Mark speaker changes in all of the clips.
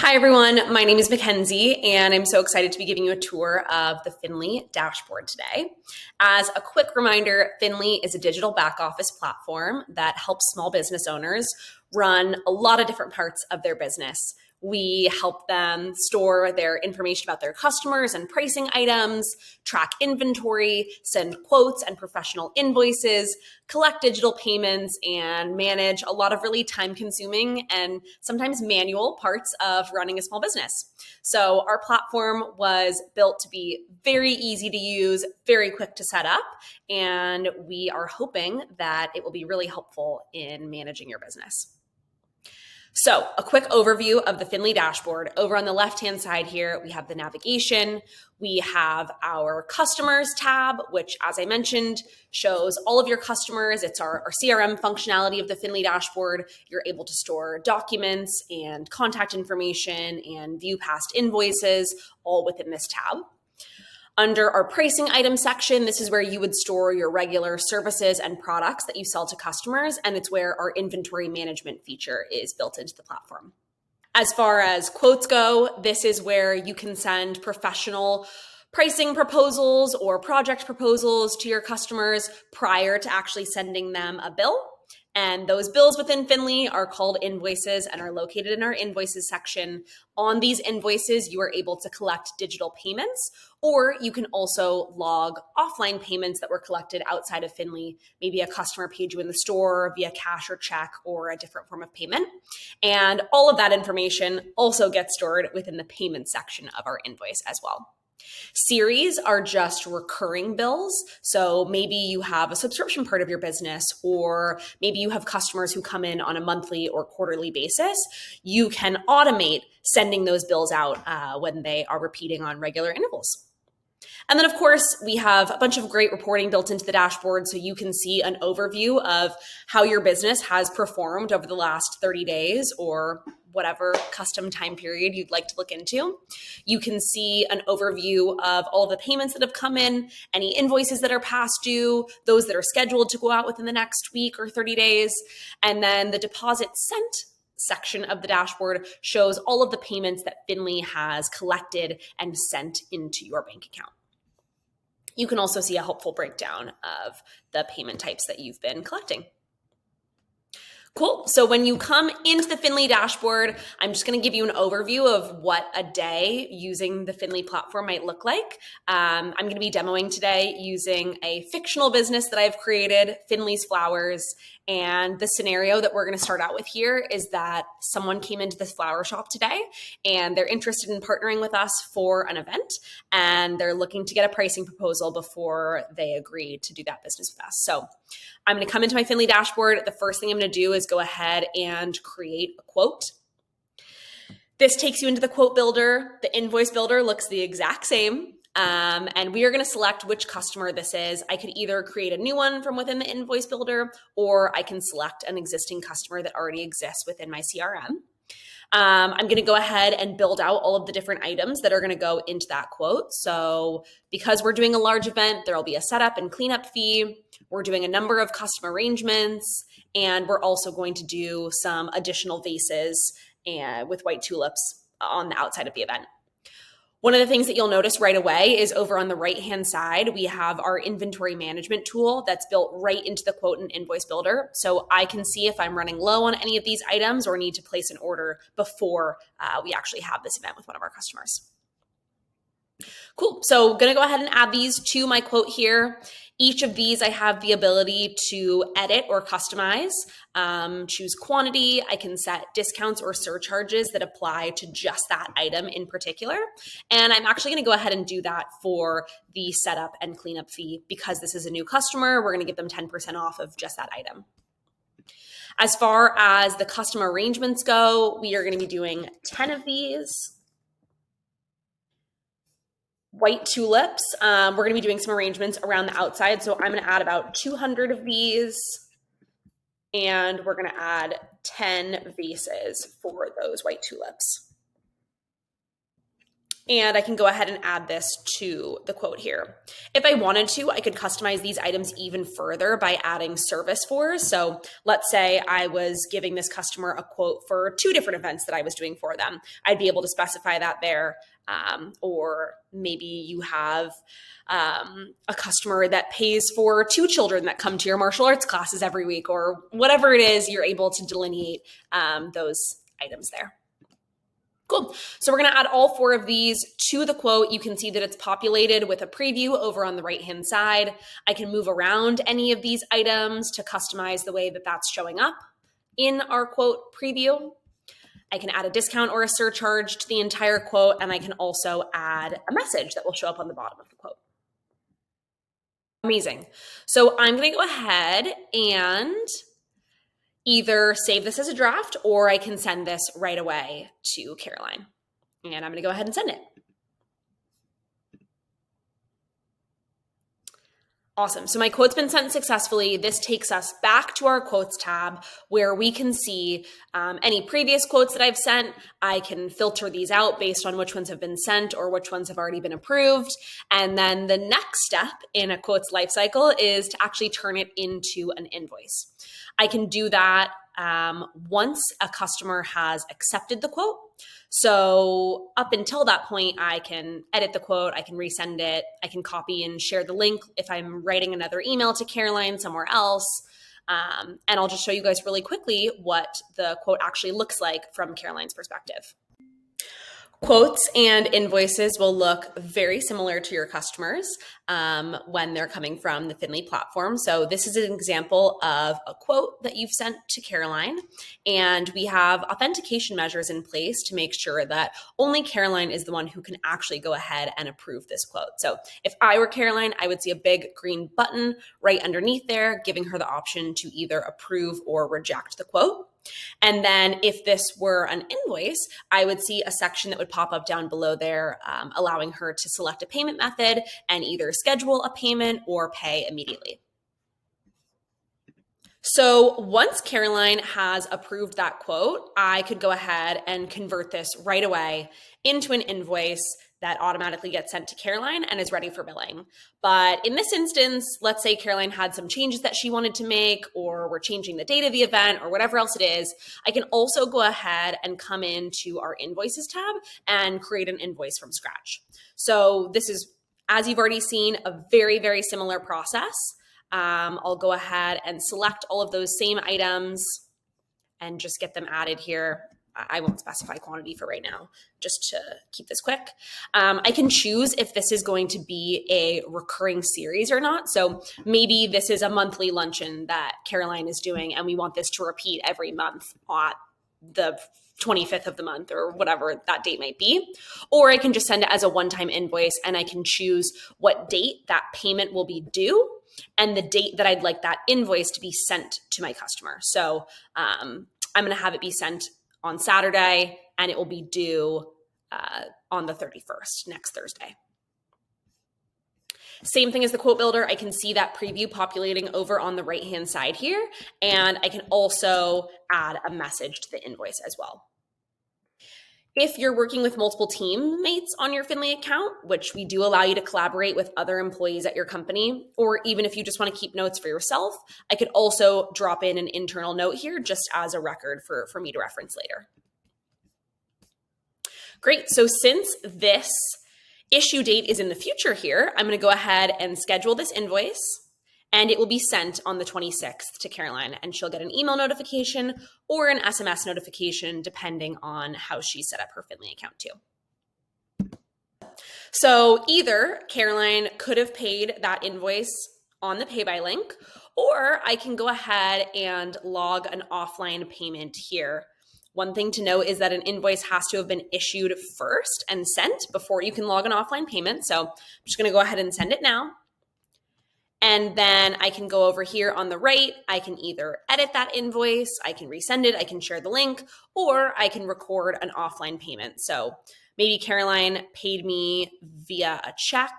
Speaker 1: Hi, everyone. My name is Mackenzie, and I'm so excited to be giving you a tour of the Finli dashboard today. As a quick reminder, Finli is a digital back office platform that helps small business owners run a lot of different parts of their business. We help them store their information about their customers and pricing items, track inventory, send quotes and professional invoices, collect digital payments, and manage a lot of really time-consuming and sometimes manual parts of running a small business. So our platform was built to be very easy to use, very quick to set up, and we are hoping that it will be really helpful in managing your business. So a quick overview of the Finli dashboard. Over on the left-hand side here, we have the navigation. We have our customers tab, which, as I mentioned, shows all of your customers. It's our CRM functionality of the Finli dashboard. You're able to store documents and contact information and view past invoices all within this tab. Under our pricing item section, this is where you would store your regular services and products that you sell to customers, and it's where our inventory management feature is built into the platform. As far as quotes go, this is where you can send professional pricing proposals or project proposals to your customers prior to actually sending them a bill. And those bills within Finli are called invoices and are located in our invoices section. On these invoices, you are able to collect digital payments, or you can also log offline payments that were collected outside of Finli. Maybe a customer paid you in the store via cash or check or a different form of payment. And all of that information also gets stored within the payment section of our invoice as well. Series are just recurring bills. So maybe you have a subscription part of your business, or maybe you have customers who come in on a monthly or quarterly basis. You can automate sending those bills out when they are repeating on regular intervals. And then, of course, we have a bunch of great reporting built into the dashboard so you can see an overview of how your business has performed over the last 30 days or whatever custom time period you'd like to look into. You can see an overview of all the payments that have come in, any invoices that are past due, those that are scheduled to go out within the next week or 30 days, and then the deposit sent section of the dashboard shows all of the payments that Finli has collected and sent into your bank account. You can also see a helpful breakdown of the payment types that you've been collecting. Cool. So when you come into the Finli dashboard, I'm just going to give you an overview of what a day using the Finli platform might look like. I'm going to be demoing today using a fictional business that I've created, Finli's Flowers. And the scenario that we're going to start out with here is that someone came into this flower shop today and they're interested in partnering with us for an event, and they're looking to get a pricing proposal before they agree to do that business with us. So I'm going to come into my Finli dashboard. The first thing I'm going to do is go ahead and create a quote. This takes you into the quote builder. The invoice builder looks the exact same. And we are going to select which customer this is. I could either create a new one from within the invoice builder, or I can select an existing customer that already exists within my CRM. I'm going to go ahead and build out all of the different items that are going to go into that quote. So because we're doing a large event, there'll be a setup and cleanup fee. We're doing a number of custom arrangements, and we're also going to do some additional vases with white tulips on the outside of the event. One of the things that you'll notice right away is over on the right-hand side, we have our inventory management tool that's built right into the quote and invoice builder. So I can see if I'm running low on any of these items or need to place an order before we actually have this event with one of our customers. Cool. So I'm going to go ahead and add these to my quote here. Each of these I have the ability to edit or customize, choose quantity. I can set discounts or surcharges that apply to just that item in particular. And I'm actually going to go ahead and do that for the setup and cleanup fee. Because this is a new customer, we're going to give them 10% off of just that item. As far as the custom arrangements go, we are going to be doing 10 of these. White tulips, we're going to be doing some arrangements around the outside. So I'm going to add about 200 of these, and we're going to add 10 vases for those white tulips. And I can go ahead and add this to the quote here. If I wanted to, I could customize these items even further by adding service for. So let's say I was giving this customer a quote for 2 different events that I was doing for them. I'd be able to specify that there. Or maybe you have a customer that pays for 2 children that come to your martial arts classes every week, or whatever it is, you're able to delineate those items there. Cool. So we're going to add all 4 of these to the quote. You can see that it's populated with a preview over on the right-hand side. I can move around any of these items to customize the way that that's showing up in our quote preview. I can add a discount or a surcharge to the entire quote, and I can also add a message that will show up on the bottom of the quote. Amazing. So I'm going to go ahead and either save this as a draft, or I can send this right away to Caroline. And I'm going to go ahead and send it. Awesome. So my quote's been sent successfully. This takes us back to our quotes tab where we can see any previous quotes that I've sent. I can filter these out based on which ones have been sent or which ones have already been approved. And then the next step in a quote's lifecycle is to actually turn it into an invoice. I can do that once a customer has accepted the quote. So up until that point, I can edit the quote, I can resend it, I can copy and share the link if I'm writing another email to Caroline somewhere else. And I'll just show you guys really quickly what the quote actually looks like from Caroline's perspective. Quotes and invoices will look very similar to your customers when they're coming from the Finli platform. So this is an example of a quote that you've sent to Caroline, and we have authentication measures in place to make sure that only Caroline is the one who can actually go ahead and approve this quote. So if I were Caroline, I would see a big green button right underneath there, giving her the option to either approve or reject the quote. And then if this were an invoice, I would see a section that would pop up down below there, allowing her to select a payment method and either schedule a payment or pay immediately. So once Caroline has approved that quote, I could go ahead and convert this right away into an invoice that automatically gets sent to Caroline and is ready for billing. But in this instance, let's say Caroline had some changes that she wanted to make, or we're changing the date of the event, or whatever else it is. I can also go ahead and come into our invoices tab and create an invoice from scratch. So this is, as you've already seen, a very, very similar process. I'll go ahead and select all of those same items and just get them added here. I won't specify quantity for right now, just to keep this quick. I can choose if this is going to be a recurring series or not. So maybe this is a monthly luncheon that Caroline is doing, and we want this to repeat every month on the 25th of the month or whatever that date might be. Or I can just send it as a one-time invoice, and I can choose what date that payment will be due and the date that I'd like that invoice to be sent to my customer. So I'm going to have it be sent on Saturday, and it will be due on the 31st, next Thursday. Same thing as the quote builder. I can see that preview populating over on the right-hand side here, and I can also add a message to the invoice as well. If you're working with multiple teammates on your Finli account, which we do allow you to collaborate with other employees at your company, or even if you just want to keep notes for yourself, I could also drop in an internal note here just as a record for me to reference later. Great. So since this issue date is in the future here, I'm going to go ahead and schedule this invoice, and it will be sent on the 26th to Caroline, and she'll get an email notification or an SMS notification depending on how she set up her Finli account too. So either Caroline could have paid that invoice on the pay by link, or I can go ahead and log an offline payment here. One thing to note is that an invoice has to have been issued first and sent before you can log an offline payment. So I'm just going to go ahead and send it now. And then I can go over here on the right. I can either edit that invoice, I can resend it, I can share the link, or I can record an offline payment. So maybe Caroline paid me via a check.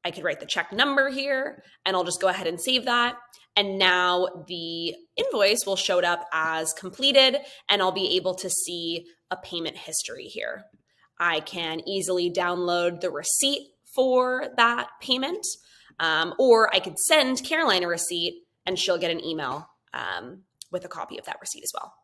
Speaker 1: I could write the check number here, and I'll just go ahead and save that. And now the invoice will show up as completed, and I'll be able to see a payment history here. I can easily download the receipt for that payment, or I could send Caroline a receipt and she'll get an email with a copy of that receipt as well.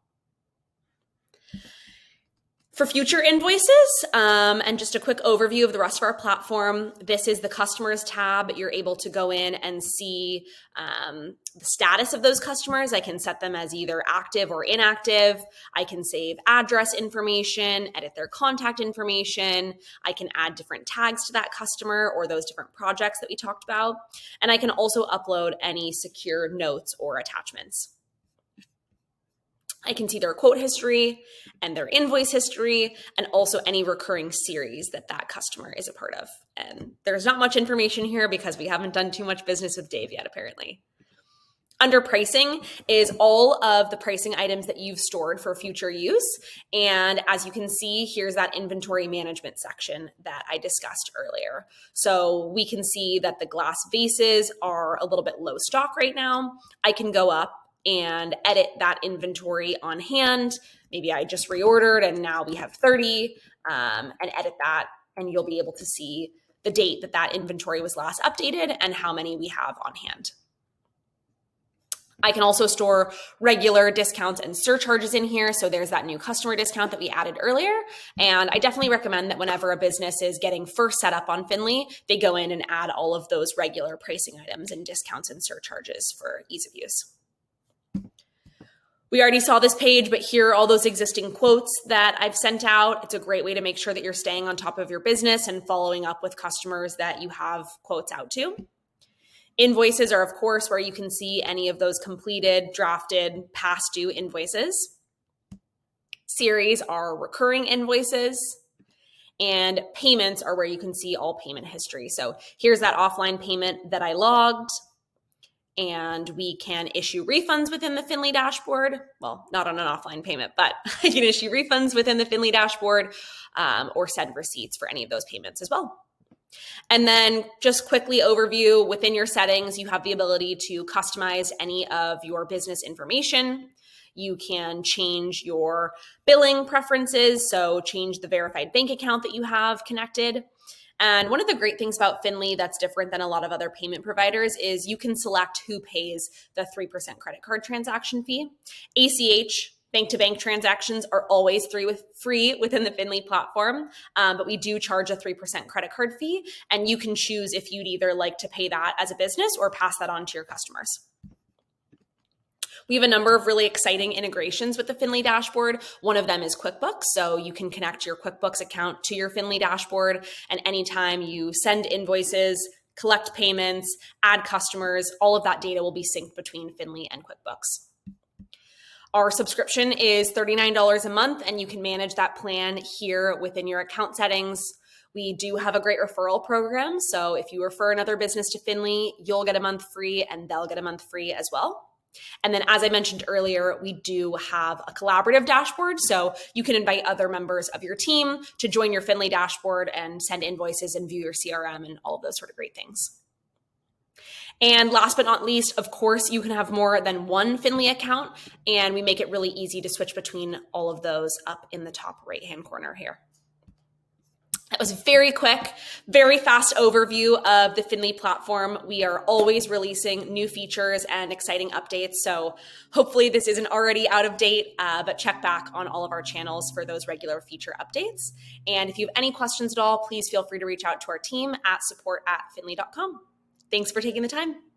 Speaker 1: For future invoices, and just a quick overview of the rest of our platform, this is the customers tab. You're able to go in and see the status of those customers. I can set them as either active or inactive. I can save address information, edit their contact information. I can add different tags to that customer or those different projects that we talked about. And I can also upload any secure notes or attachments. I can see their quote history and their invoice history, and also any recurring series that that customer is a part of. And there's not much information here because we haven't done too much business with Dave yet, apparently. Under pricing is all of the pricing items that you've stored for future use. And as you can see, here's that inventory management section that I discussed earlier. So we can see that the glass vases are a little bit low stock right now. I can go up and edit that inventory on hand. Maybe I just reordered and now we have 30, and edit that, and you'll be able to see the date that that inventory was last updated and how many we have on hand. I can also store regular discounts and surcharges in here. So there's that new customer discount that we added earlier. And I definitely recommend that whenever a business is getting first set up on Finli, they go in and add all of those regular pricing items and discounts and surcharges for ease of use. We already saw this page, but here are all those existing quotes that I've sent out. It's a great way to make sure that you're staying on top of your business and following up with customers that you have quotes out to. Invoices are, of course, where you can see any of those completed, drafted, past due invoices. Series are recurring invoices. And payments are where you can see all payment history. So here's that offline payment that I logged. And we can issue refunds within the Finli dashboard. Well, not on an offline payment, but I can issue refunds within the Finli dashboard, or send receipts for any of those payments as well. And then just quickly overview, within your settings, you have the ability to customize any of your business information. You can change your billing preferences, so change the verified bank account that you have connected. And one of the great things about Finli that's different than a lot of other payment providers is you can select who pays the 3% credit card transaction fee. ACH, bank-to-bank transactions, are always free within the Finli platform, but we do charge a 3% credit card fee, and you can choose if you'd either like to pay that as a business or pass that on to your customers. We have a number of really exciting integrations with the Finli dashboard. One of them is QuickBooks. So you can connect your QuickBooks account to your Finli dashboard, and anytime you send invoices, collect payments, add customers, all of that data will be synced between Finli and QuickBooks. Our subscription is $39 a month, and you can manage that plan here within your account settings. We do have a great referral program. So if you refer another business to Finli, you'll get a month free and they'll get a month free as well. And then, as I mentioned earlier, we do have a collaborative dashboard. So you can invite other members of your team to join your Finli dashboard and send invoices and view your CRM and all of those sort of great things. And last but not least, of course, you can have more than one Finli account, and we make it really easy to switch between all of those up in the top right-hand corner here. That was a very quick, very fast overview of the Finli platform. We are always releasing new features and exciting updates, so hopefully this isn't already out of date, but check back on all of our channels for those regular feature updates. And if you have any questions at all, please feel free to reach out to our team at support@finli.com. Thanks for taking the time.